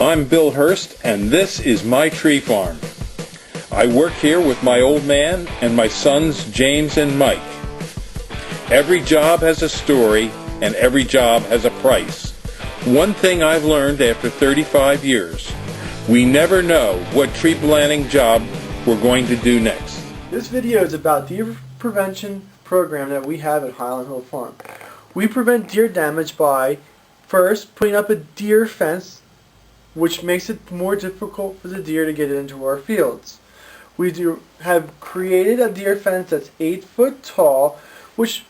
I'm Bill Hurst, and this is my tree farm. I work here with my old man and my sons James and Mike. Every job has a story, and every job has a price. One thing I've learned after 35 years, we never know what tree planting job we're going to do next. This video is about deer prevention program that we have at Highland Hill Farm. We prevent deer damage by first putting up a deer fence, which makes it more difficult for the deer to get into our fields. We have created a deer fence that's 8 foot tall, which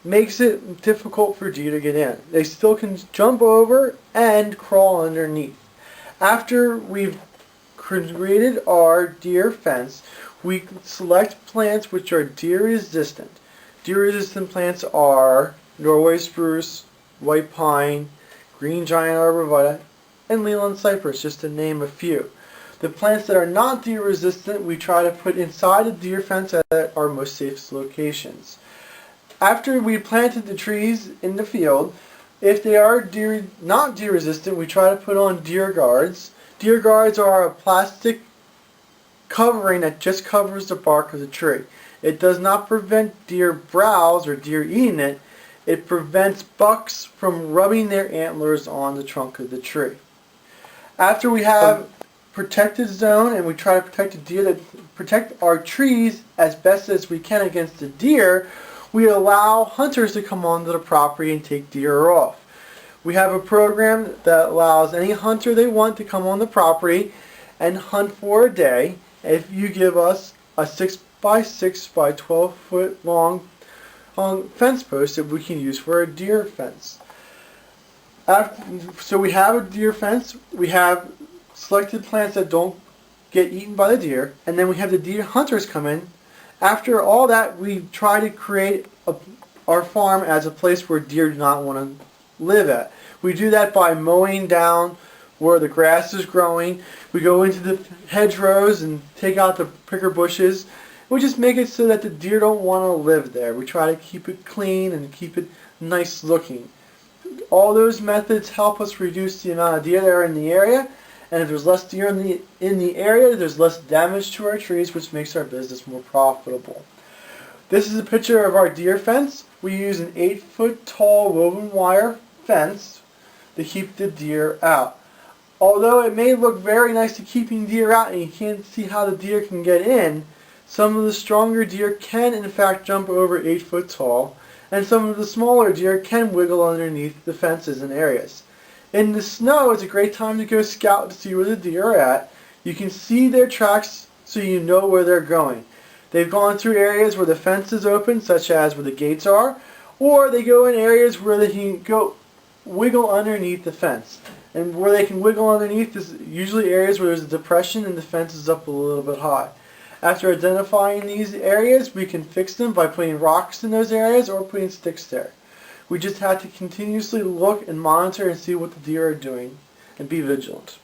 makes it difficult for deer to get in. They still can jump over and crawl underneath. After we've created our deer fence, we select plants which are deer resistant. Deer resistant plants are Norway spruce, white pine, green giant arborvitae, and Leyland cypress, just to name a few. The plants that are not deer resistant we try to put inside a deer fence at our most safest locations. After we planted the trees in the field, if they are not deer resistant, we try to put on deer guards. Deer guards are a plastic covering that just covers the bark of the tree. It does not prevent deer browse or deer eating it. It prevents bucks from rubbing their antlers on the trunk of the tree. After we have protected zone and we try to protect the deer, protect our trees as best as we can against the deer, we allow hunters to come onto the property and take deer off. We have a program that allows any hunter they want to come on the property and hunt for a day if you give us a 6 by 6 by 12 foot long fence post that we can use for a deer fence. So we have a deer fence, we have selected plants that don't get eaten by the deer, and then we have the deer hunters come in. After all that, we try to create our farm as a place where deer do not want to live at. We do that by mowing down where the grass is growing. We go into the hedgerows and take out the pricker bushes. We just make it so that the deer don't want to live there. We try to keep it clean and keep it nice looking. All those methods help us reduce the amount of deer that are in the area, and if there's less deer in the area, there's less damage to our trees, which makes our business more profitable. This is a picture of our deer fence. We use an 8 foot tall woven wire fence to keep the deer out. Although it may look very nice to keeping deer out and you can't see how the deer can get in, some of the stronger deer can in fact jump over 8 foot tall, and some of the smaller deer can wiggle underneath the fences in areas. In the snow, it's a great time to go scout to see where the deer are at. You can see their tracks so you know where they're going. They've gone through areas where the fence is open, such as where the gates are, or they go in areas where they can go wiggle underneath the fence. And where they can wiggle underneath is usually areas where there's a depression and the fence is up a little bit high. After identifying these areas, we can fix them by putting rocks in those areas or putting sticks there. We just have to continuously look and monitor and see what the deer are doing and be vigilant.